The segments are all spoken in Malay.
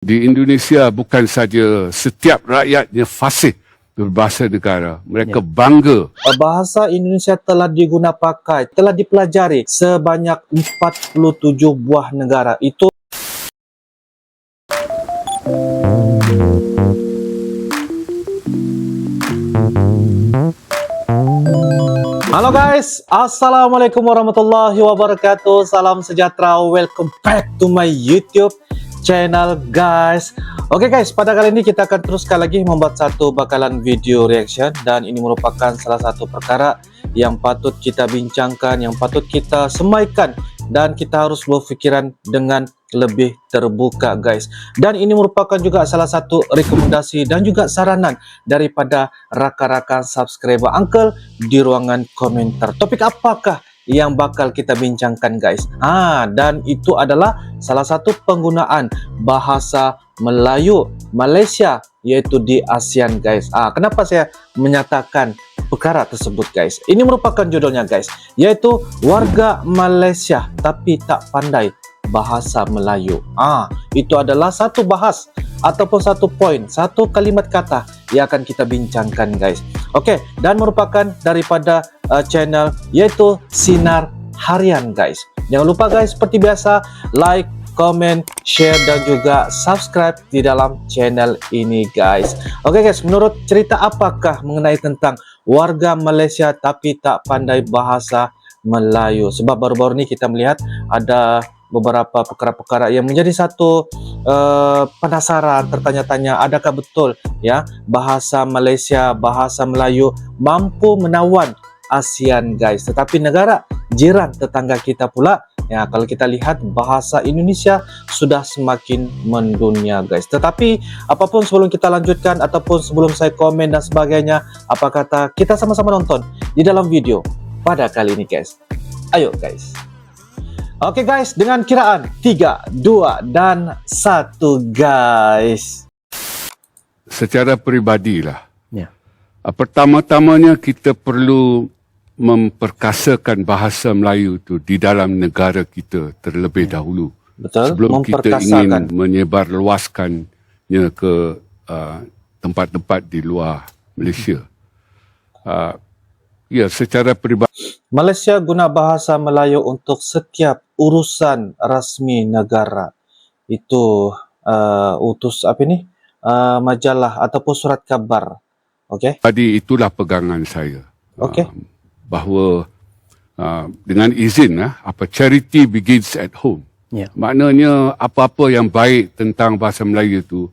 Di Indonesia bukan saja setiap rakyatnya fasih berbahasa negara, mereka bangga. Bahasa Indonesia telah digunakan pakai, telah dipelajari sebanyak 47 buah negara. Itu Halo guys, Assalamualaikum warahmatullahi wabarakatuh. Salam sejahtera, welcome back to my YouTube channel guys. Oke guys, pada kali ini kita akan teruskan lagi membuat satu bakalan video reaction. Dan ini merupakan salah satu perkara yang patut kita bincangkan, yang patut kita semaikan, dan kita harus berfikiran dengan lebih terbuka guys. Dan ini merupakan juga salah satu rekomendasi dan juga saranan daripada rakan-rakan subscriber Uncle di ruangan komentar. Topik apakah yang bakal kita bincangkan guys? Dan itu adalah salah satu penggunaan bahasa Melayu Malaysia, yaitu di ASEAN guys. Kenapa saya menyatakan perkara tersebut guys? Ini merupakan judulnya guys, yaitu warga Malaysia tapi tak pandai bahasa Melayu. Itu adalah satu bahas ataupun satu poin, satu kalimat kata yang akan kita bincangkan guys. Oke, dan merupakan daripada channel yaitu Sinar Harian guys. Jangan lupa guys, seperti biasa, like, komen, share, dan juga subscribe di dalam channel ini guys. Oke guys, menurut cerita apakah mengenai tentang warga Malaysia tapi tak pandai bahasa Melayu? Sebab baru-baru ini kita melihat ada beberapa perkara-perkara yang menjadi satu penasaran, tertanya-tanya, adakah betul ya bahasa Malaysia, bahasa Melayu mampu menawan ASEAN guys? Tetapi negara jiran tetangga kita pula, ya, kalau kita lihat bahasa Indonesia sudah semakin mendunia guys. Tetapi apapun, sebelum kita lanjutkan ataupun sebelum saya komen dan sebagainya, apa kata kita sama-sama nonton di dalam video pada kali ini guys. Ayo guys. Oke guys, dengan kiraan 3, 2, dan 1 guys. Secara peribadilah, Ya. pertama-tamanya kita perlu memperkasakan bahasa Melayu itu di dalam negara kita terlebih dahulu. Betul, sebelum kita ingin menyebarluaskannya ke tempat-tempat di luar Malaysia. Ya, secara peribadi Malaysia guna bahasa Melayu untuk setiap urusan rasmi negara. Itu majalah ataupun surat kabar. Okey. itulah pegangan saya. Okey. Bahawa dengan izin, charity begins at home. Ya. Maknanya apa-apa yang baik tentang bahasa Melayu itu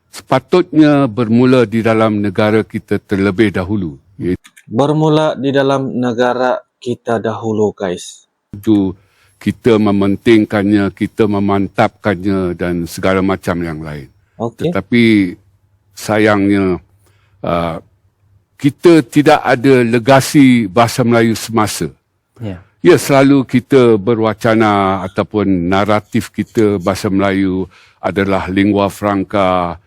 sepatutnya bermula di dalam negara kita terlebih dahulu. Bermula di dalam negara kita dahulu guys. Itu kita mementingkannya, kita memantapkannya dan segala macam yang lain. Okey. Tetapi sayangnya kita tidak ada legasi bahasa Melayu semasa. Ya. Ya, selalu kita berwacana ataupun naratif kita bahasa Melayu adalah lingua franca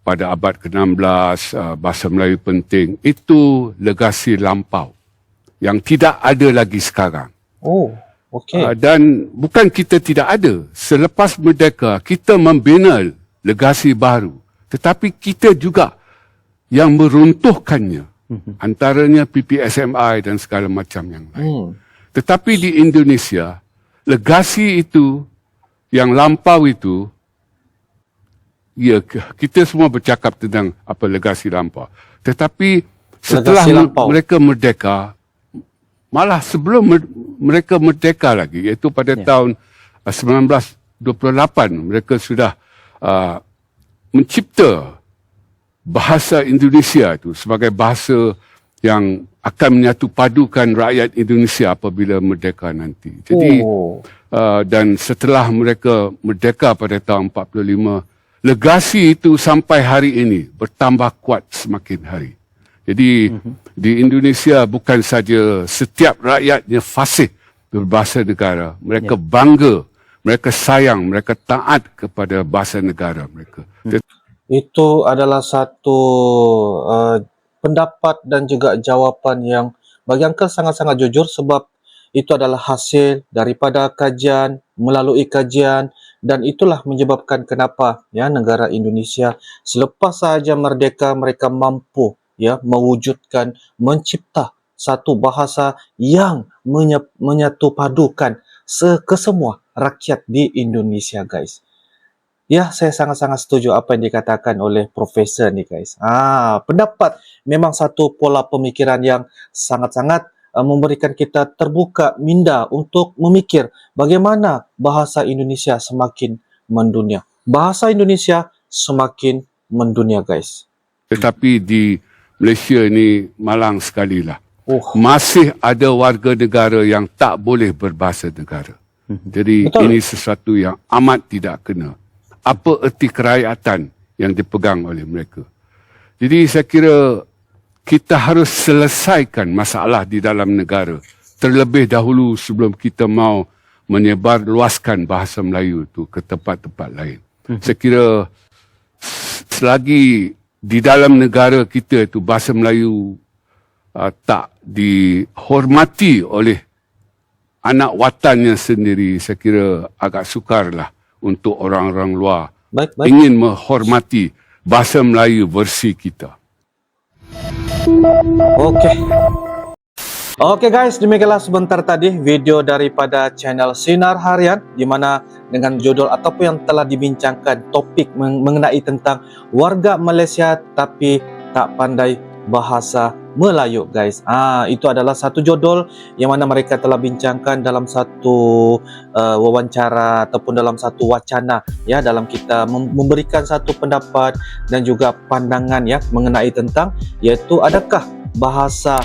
pada abad ke-16, bahasa Melayu penting. Itu legasi lampau yang tidak ada lagi sekarang. Oh, okey. Dan bukan kita tidak ada. Selepas merdeka, kita membina legasi baru. Tetapi kita juga yang meruntuhkannya. Antaranya PPSMI dan segala macam yang lain. Tetapi di Indonesia, legasi itu, yang lampau itu, ya, kita semua bercakap tentang apa legasi lampau. Tetapi setelah mereka merdeka, malah sebelum mereka merdeka lagi, iaitu pada tahun 1928, mereka sudah mencipta bahasa Indonesia itu sebagai bahasa yang akan menyatu padukan rakyat Indonesia apabila merdeka nanti. Jadi, dan setelah mereka merdeka pada tahun 45, legasi itu sampai hari ini bertambah kuat semakin hari. Jadi di Indonesia bukan saja setiap rakyatnya fasih berbahasa negara, mereka bangga, mereka sayang, mereka taat kepada bahasa negara mereka. Itu adalah satu pendapat dan juga jawapan yang bagi Uncle sangat-sangat jujur, sebab itu adalah hasil daripada kajian, melalui kajian, dan itulah menyebabkan kenapa ya negara Indonesia selepas sahaja merdeka mereka mampu ya mewujudkan, mencipta satu bahasa yang menyatu padukan kesemua rakyat di Indonesia, guys. Ya, saya sangat-sangat setuju apa yang dikatakan oleh Profesor ni, guys. Pendapat memang satu pola pemikiran yang sangat-sangat memberikan kita terbuka minda untuk memikir bagaimana bahasa Indonesia semakin mendunia. Bahasa Indonesia semakin mendunia, guys. Tetapi di Malaysia ni malang sekali lah. Masih ada warga negara yang tak boleh berbahasa negara. Jadi Betul. ini sesuatu yang amat tidak kena. Apa erti kerakyatan yang dipegang oleh mereka. Jadi saya kira kita harus selesaikan masalah di dalam negara terlebih dahulu sebelum kita mau menyebar luaskan bahasa Melayu itu ke tempat-tempat lain. Saya kira selagi di dalam negara kita itu bahasa Melayu tak dihormati oleh anak watannya sendiri, saya kira agak sukarlah untuk orang-orang luar Baik. ingin menghormati bahasa Melayu versi kita. Oke guys, demikianlah sebentar tadi video daripada channel Sinar Harian di mana dengan judul ataupun yang telah dibincangkan topik mengenai tentang warga Malaysia tapi tak pandai bahasa Melayu, guys. Itu adalah satu judul yang mana mereka telah bincangkan dalam satu wawancara ataupun dalam satu wacana ya, dalam kita memberikan satu pendapat dan juga pandangan ya mengenai tentang iaitu adakah bahasa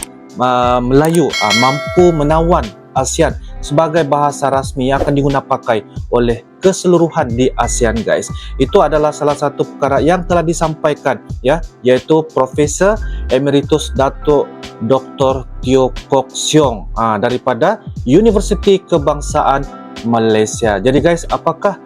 Melayu mampu menawan ASEAN sebagai bahasa rasmi yang akan digunakan pakai oleh keseluruhan di ASEAN, guys. Itu adalah salah satu perkara yang telah disampaikan ya, yaitu Profesor Emeritus Datuk Dr. Teo Kok Siong daripada Universiti Kebangsaan Malaysia. Jadi guys, apakah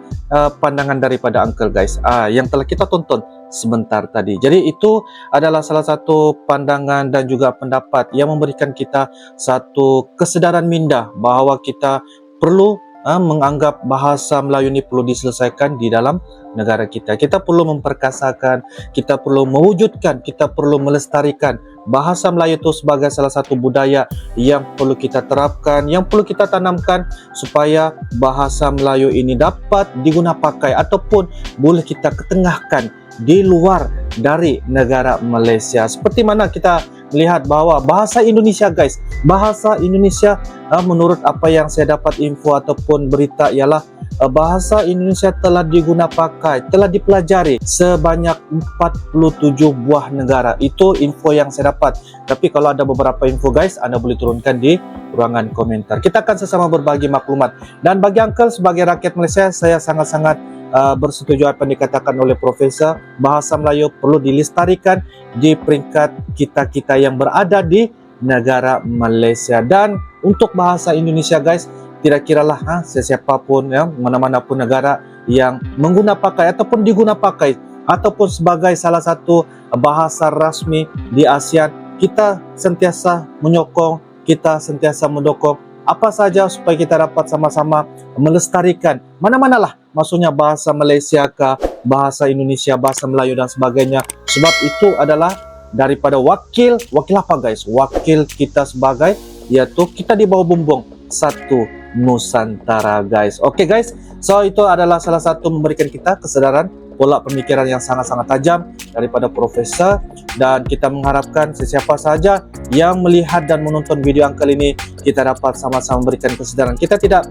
pandangan daripada Uncle, guys, yang telah kita tonton sebentar tadi. Jadi itu adalah salah satu pandangan dan juga pendapat yang memberikan kita satu kesedaran minda bahawa kita perlu menganggap bahasa Melayu ini perlu diselesaikan di dalam negara kita. Kita perlu memperkasakan, kita perlu mewujudkan, kita perlu melestarikan bahasa Melayu itu sebagai salah satu budaya yang perlu kita terapkan, yang perlu kita tanamkan supaya bahasa Melayu ini dapat digunakan pakai ataupun boleh kita ketengahkan di luar dari negara Malaysia. Seperti mana kita melihat bahawa bahasa Indonesia, guys, bahasa Indonesia menurut apa yang saya dapat info ataupun berita ialah bahasa Indonesia telah digunakan pakai, telah dipelajari sebanyak 47 buah negara. Itu info yang saya dapat. Tapi kalau ada beberapa info, guys, anda boleh turunkan di ruangan komentar. Kita akan sesama berbagi maklumat. Dan bagi Uncle sebagai rakyat Malaysia, saya sangat-sangat bersetuju apa yang dikatakan oleh Profesor. Bahasa Melayu perlu dilestarikan di peringkat kita-kita yang berada di negara Malaysia. Dan untuk bahasa Indonesia, guys, tidak kiralah sesiapa pun ya, mana-mana pun negara yang mengguna pakai ataupun diguna pakai ataupun sebagai salah satu bahasa rasmi di ASEAN, kita sentiasa menyokong, kita sentiasa mendukung apa saja supaya kita dapat sama-sama melestarikan mana-manalah, maksudnya bahasa Malaysia ke bahasa Indonesia, bahasa Melayu dan sebagainya. Sebab itu adalah daripada wakil apa, guys? Wakil kita sebagai, yaitu kita di bawah bumbung satu Nusantara, guys. Oke, guys, so itu adalah salah satu memberikan kita kesedaran pola pemikiran yang sangat-sangat tajam daripada Profesor, dan kita mengharapkan sesiapa saja yang melihat dan menonton video Uncle ini, kita dapat sama-sama memberikan kesedaran. Kita tidak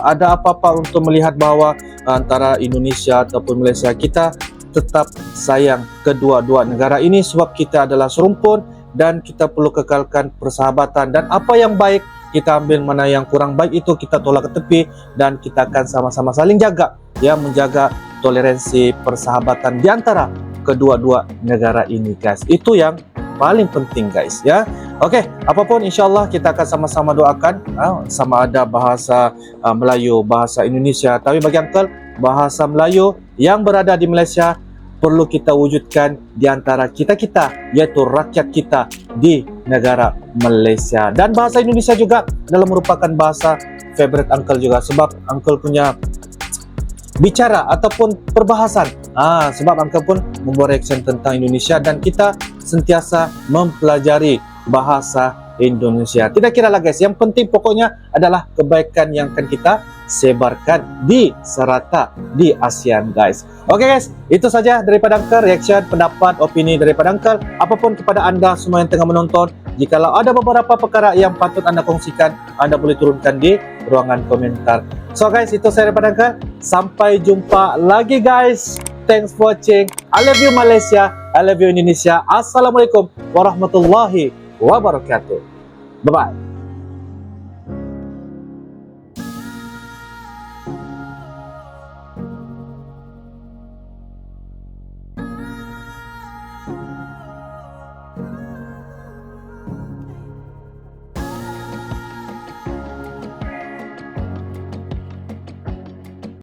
ada apa-apa untuk melihat bahawa antara Indonesia ataupun Malaysia, kita tetap sayang kedua-dua negara ini sebab kita adalah serumpun dan kita perlu kekalkan persahabatan, dan apa yang baik kita ambil, mana yang kurang baik itu kita tolak ke tepi, dan kita akan sama-sama saling jaga ya, menjaga toleransi persahabatan di antara kedua-dua negara ini, guys. Itu yang paling penting, guys, ya. Oke, apapun insyaAllah kita akan sama-sama doakan sama ada bahasa Melayu, bahasa Indonesia. Tapi bagi Uncle, bahasa Melayu yang berada di Malaysia perlu kita wujudkan di antara kita-kita, yaitu rakyat kita di negara Malaysia. Dan bahasa Indonesia juga adalah merupakan bahasa favorite Uncle juga, sebab Uncle punya bicara ataupun perbahasan. Sebab Uncle pun membuat reaction tentang Indonesia dan kita sentiasa mempelajari bahasa Indonesia. Tidak kira lah guys, yang penting pokoknya adalah kebaikan yang akan kita sebarkan di serata di ASEAN guys. Oke guys, itu saja daripada Uncle, reaction, pendapat, opini daripada Uncle. Apapun kepada anda semua yang tengah menonton, jikalau ada beberapa perkara yang patut anda kongsikan, anda boleh turunkan di ruangan komentar. So guys, itu saya daripada Uncle. Sampai jumpa lagi guys. Thanks for watching. I love you Malaysia, I love you Indonesia. Assalamualaikum warahmatullahi wabarakatuh. Bye bye.